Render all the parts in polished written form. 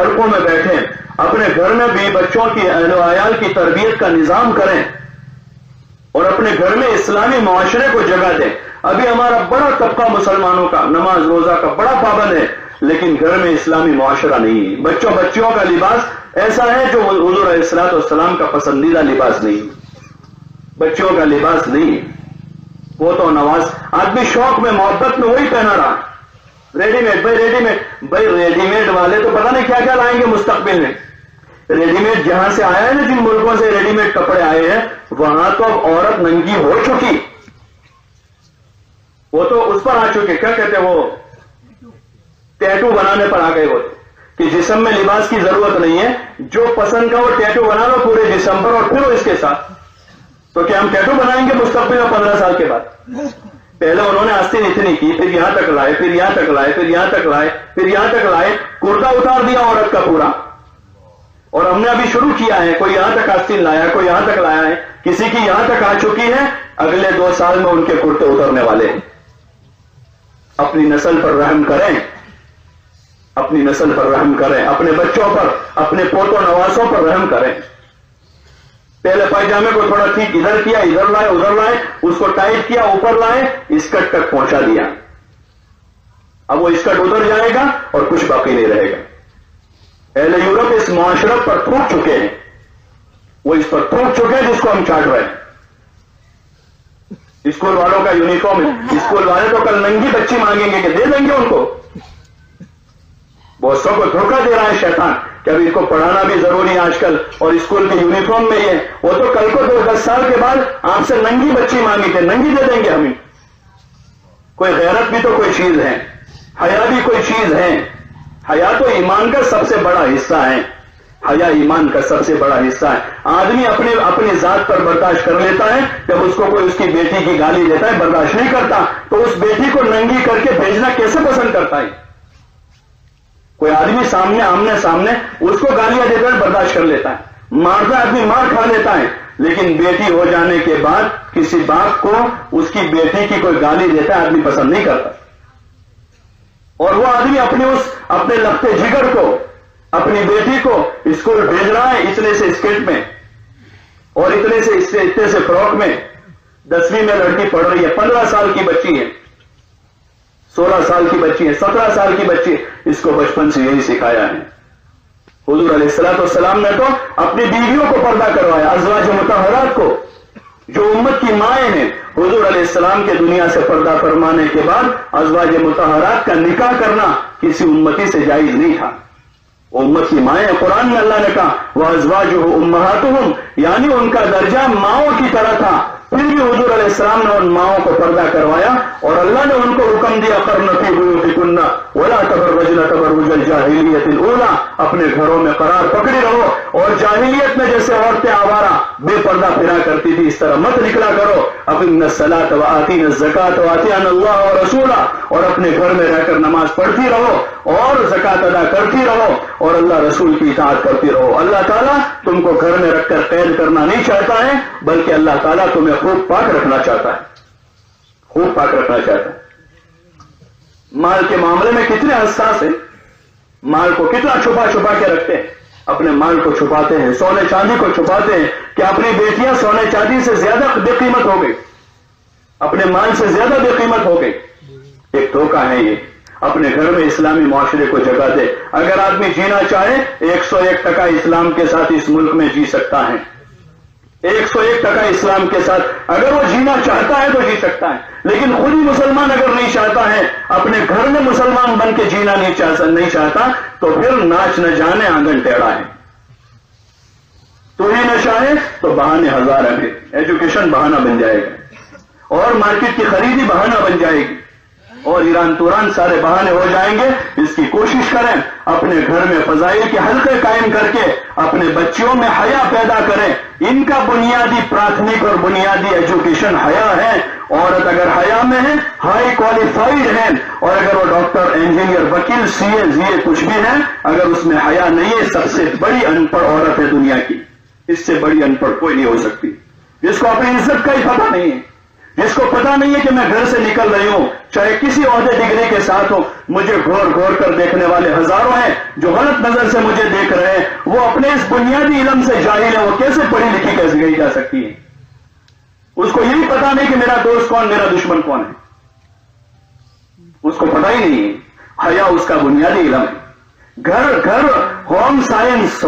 حلقوں میں بیٹھیں, اپنے گھر میں بھی بچوں کی اہل و عیال کی تربیت کا نظام کریں اور اپنے گھر میں اسلامی معاشرے کو جگہ دیں. ابھی ہمارا بڑا طبقہ مسلمانوں کا نماز روزہ کا بڑا پابند ہے, لیکن گھر میں اسلامی معاشرہ نہیں ہے. بچوں کا لباس ایسا ہے جو حضور علیہ الصلوۃ والسلام کا پسندیدہ لباس نہیں, بچوں کا لباس نہیں. وہ تو نواز آدمی شوق میں محبت میں وہی پہنا رہا, ریڈی میڈ. بھائی ریڈی میڈ والے تو پتہ نہیں کیا کیا لائیں گے مستقبل میں. ریڈی میڈ جہاں سے آیا ہے نا, جن ملکوں سے ریڈی میڈ کپڑے آئے ہیں, وہاں تو اب عورت ننگی ہو چکی, وہ تو اس پر آ چکے, کیا کہتے ہیں وہ, ٹیٹو بنانے پر آ گئے وہ, کہ جسم میں لباس کی ضرورت نہیں ہے, جو پسند کا وہ ٹیٹو بنا لو پورے جسم پر اور پھر اس کے ساتھ. تو کیا ہم ٹیٹو بنائیں گے مستقبل میں 15 سال کے بعد؟ پہلے انہوں نے آستین اتنی کی, پھر یہاں تک لائے, پھر یہاں تک لائے, پھر یہاں تک لائے, پھر یہاں تک لائے, کرتا اتار دیا عورت کا پورا. اور ہم نے ابھی شروع کیا ہے, کوئی یہاں تک آستین لایا, کوئی یہاں تک لایا ہے, کسی کی یہاں تک آ چکی ہے, اگلے 2 سال میں ان کے کرتے اترنے والے ہیں. اپنی نسل پر رحم کریں, اپنی نسل پر رحم کریں, اپنے بچوں پر, اپنے پوتوں نواسوں پر رحم کریں. پہلے پائجامے کو تھوڑا ٹھیک ادھر کیا, ادھر لائے, ادھر لائے, اس کو ٹائٹ کیا, اوپر لائے, اسکرٹ تک پہنچا دیا. اب وہ اسکرٹ ادھر جائے گا اور کچھ باقی نہیں رہے گا. اہل یورپ اس معاشرت پر تھوک چکے ہیں, وہ اس پر تھوک چکے ہیں جس کو ہم چاٹ رہے ہیں. اسکول والوں کا یونیفارم, اسکول والے تو کل ننگی بچی مانگیں گے کہ دے دیں گے ان کو. بہت سو کو دھوکہ دے رہا ہے شیطان کہ ابھی ان کو پڑھانا بھی ضروری ہے آج کل, اور اسکول کے یونیفارم میں یہ, وہ تو کل کو 10 سال کے بعد آپ سے ننگی بچی مانگی تھے, ننگی دے دیں گے ہمیں. کوئی غیرت بھی تو کوئی چیز ہے, حیا بھی کوئی چیز ہے. حیا تو ایمان کا سب سے بڑا حصہ ہے, حیا ایمان کا سب سے بڑا حصہ ہے. آدمی اپنی ذات پر برداشت کر لیتا ہے, جب اس کو کوئی اس کی بیٹی کی گالی دیتا ہے برداشت نہیں کرتا, تو اس بیٹی کو ننگی کر کے بھیجنا کیسے پسند کرتا ہے؟ کوئی آدمی آمنے سامنے اس کو گالیاں دیتا ہے برداشت کر لیتا ہے, مارتا آدمی مار کھا لیتا ہے, لیکن بیٹی ہو جانے کے بعد کسی باپ کو اس کی بیٹی کی کوئی گالی دیتا ہے آدمی پسند نہیں کرتا. اور وہ آدمی اپنے لگتے جگر کو, اپنی بیٹی کو اسکول بھیج رہا ہے اتنے سے اسکرٹ میں اور اتنے سے فراک میں. 10ویں میں لڑکی پڑھ رہی ہے, 15 سال کی بچی ہے, 16 سال کی بچی ہے, 17 سال کی بچی, اس کو بچپن سے یہی سکھایا ہے. حضور علیہ الصلوۃ والسلام نے تو اپنی بیویوں کو پردہ کروایا, ازواج مطہرات کو, جو امت کی مائیں ہیں. حضور علیہ السلام کے دنیا سے پردہ فرمانے کے بعد ازواج مطہرات کا نکاح کرنا کسی امتی سے جائز نہیں تھا. وہ امت کی مائیں, قرآن میں اللہ نے کہا وَأَزْوَاجُهُ أُمَّهَاتُهُمْ, یعنی ان کا درجہ ماؤں کی طرح تھا. پھر بھی حضور علیہ السلام نے ان ماؤں کو پردہ کروایا, اور اللہ نے ان کو حکم دیا قَرْنَ فِي بُيُوتِكُنَّ وَلَا تَبَرَّجْنَ تَبَرُّجَ الْجَاهِلِيَّةِ الْأُولَىٰ, اپنے گھروں میں قرار پکڑی رہو, اور جاہلیت میں جیسے عورتیں آوارہ بے پردہ پھرا کرتی تھی اس طرح مت نکلا کرو. اقِمْنَ الصَّلَاةَ وَآتِينَ الزَّكَاةَ وَأَطِيعْنَ اللَّهَ وَرَسُولَهُ, اور اپنے گھر میں رہ کر نماز پڑھتی رہو اور زکات ادا کرتی رہو اور اللہ رسول کی اطاعت کرتی رہو. اللہ تعالیٰ تم کو گھر میں رکھ کر قید کرنا نہیں چاہتا ہے, بلکہ اللہ تعالیٰ تمہیں خوب پاک رکھنا چاہتا ہے, خوب پاک رکھنا چاہتا ہے. مال کے معاملے میں کتنے حساس ہیں, مال کو کتنا چھپا کے رکھتے ہیں, اپنے مال کو چھپاتے ہیں, سونے چاندی کو چھپاتے ہیں کہ اپنی بیٹیاں سونے چاندی سے زیادہ بے قیمت ہو گئی, اپنے مال سے زیادہ بے قیمت ہو گئی. ایک دھوکہ ہے یہ. اپنے گھر میں اسلامی معاشرے کو جگہ دے. اگر آدمی جینا چاہے 101% اسلام کے ساتھ اس ملک میں جی سکتا ہے, 101% اسلام کے ساتھ اگر وہ جینا چاہتا ہے تو جی سکتا ہے. لیکن خود ہی مسلمان اگر نہیں چاہتا ہے, اپنے گھر میں مسلمان بن کے جینا نہیں چاہتا, تو پھر ناچ نہ جانے آنگن ٹیڑھا ہے. تو ہی نہ چاہے تو بہانے ہزار ہیں. ایجوکیشن بہانہ بن جائے گا, اور مارکیٹ کی خریدی بہانہ بن جائے گی, اور ایران توران سارے بہانے ہو جائیں گے. اس کی کوشش کریں, اپنے گھر میں فضائل کے حلقے قائم کر کے اپنے بچیوں میں حیا پیدا کریں. ان کا بنیادی پراتھمک اور بنیادی ایجوکیشن حیا ہے. عورت اگر حیا میں ہے, ہائی کوالیفائڈ ہے, اور اگر وہ ڈاکٹر, انجینئر, وکیل, CA کچھ بھی ہے, اگر اس میں حیا نہیں ہے, سب سے بڑی ان پڑھ عورت ہے دنیا کی. اس سے بڑی ان پڑھ کوئی نہیں ہو سکتی, جس کو اپنی عزت کا ہی پتہ نہیں ہے, جس کو پتا نہیں ہے کہ میں گھر سے نکل رہی ہوں چاہے کسی عہدے ڈگری کے ساتھ ہوں، مجھے گھور گھور کر دیکھنے والے ہزاروں ہیں جو غلط نظر سے مجھے دیکھ رہے ہیں، وہ اپنے اس بنیادی علم سے جاہل ہیں، وہ کیسے پڑھی لکھی کیسے گئی جا سکتی ہے؟ اس کو یہی پتا نہیں کہ میرا دوست کون، میرا دشمن کون ہے، اس کو پتا ہی نہیں ہے۔ حیا اس کا بنیادی علم ہے۔ گھر گھر ہوم سائنس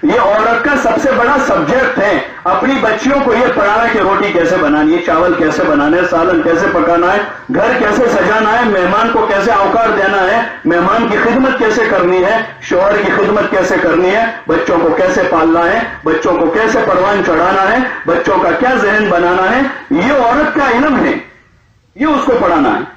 یہ عورت کا سب سے بڑا سبجیکٹ ہے۔ اپنی بچیوں کو یہ پڑھانا کہ روٹی کیسے بنانی ہے، چاول کیسے بنانا ہے، سالن کیسے پکانا ہے، گھر کیسے سجانا ہے، مہمان کو کیسے اوقات دینا ہے، مہمان کی خدمت کیسے کرنی ہے، شوہر کی خدمت کیسے کرنی ہے، بچوں کو کیسے پالنا ہے، بچوں کو کیسے پروان چڑھانا ہے، بچوں کا کیا ذہن بنانا ہے، یہ عورت کا علم ہے، یہ اس کو پڑھانا ہے۔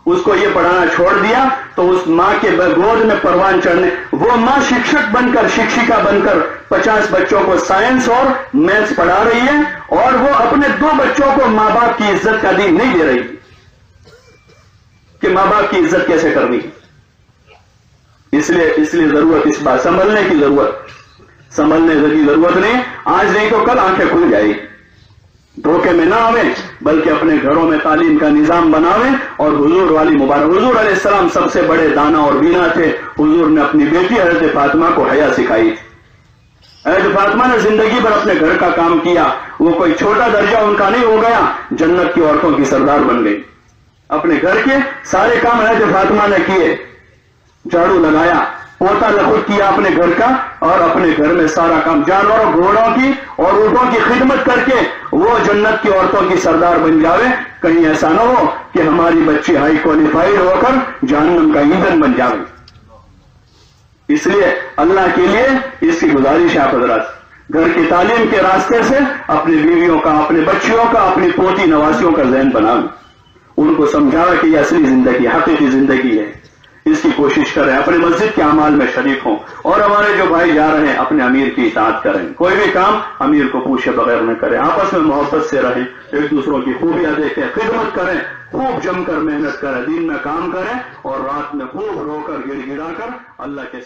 اس کو یہ پڑھانا چھوڑ دیا تو اس ماں کے گود میں پروان چڑھنے، وہ ماں شکشک بن کر، شکشکا بن کر 50 بچوں کو سائنس اور میتھس پڑھا رہی ہے، اور وہ اپنے 2 بچوں کو ماں باپ کی عزت کا دین نہیں دے رہی کہ ماں باپ کی عزت کیسے کرنی ہے۔ اس لیے ضرورت اس بات سنبھلنے کی ضرورت نہیں، آج نہیں تو کل آنکھیں کھل جائے گی۔ دھوکے میں نہ آویں بلکہ اپنے گھروں میں تعلیم کا نظام بناویں، اور حضور والی مبارک، حضور علیہ السلام سب سے بڑے دانا اور بینا تھے۔ حضور نے اپنی بیٹی حضرت فاطمہ کو حیا سکھائی تھی۔ حضرت فاطمہ نے زندگی بھر اپنے گھر کا کام کیا، وہ کوئی چھوٹا درجہ ان کا نہیں ہو گیا، جنت کی عورتوں کی سردار بن گئی۔ اپنے گھر کے سارے کام حضرت فاطمہ نے کیے، جھاڑو لگایا، پوتا لخود کیا اپنے گھر کا، اور اپنے گھر میں سارا کام، جانوروں گھوڑوں کی اور اونٹوں کی خدمت کر کے وہ جنت کی عورتوں کی سردار بن جاوے۔ کہیں ایسا نہ ہو کہ ہماری بچی ہائی کوالیفائڈ ہو کر جہنم کا ایندھن بن جاوے۔ اس لیے اللہ کے لیے اس کی گزارش ہے، آپ حضرات گھر کی تعلیم کے راستے سے اپنی بیویوں کا، اپنے بچیوں کا، اپنی پوتی نواسیوں کا ذہن بناویں، ان کو سمجھاوے کہ یہ اصلی زندگی، حقیقی زندگی ہے، اس کی کوشش کریں، اپنے مسجد کے اعمال میں شریک ہوں، اور ہمارے جو بھائی جا رہے ہیں اپنے امیر کی اطاعت کریں، کوئی بھی کام امیر کو پوچھے بغیر نہ کریں، آپس میں محبت سے رہیں، ایک دوسروں کی خوبیاں دیکھیں، خدمت کریں، خوب جم کر محنت کریں، دن میں کام کریں اور رات میں خوب رو کر گڑ گڑا کر اللہ کے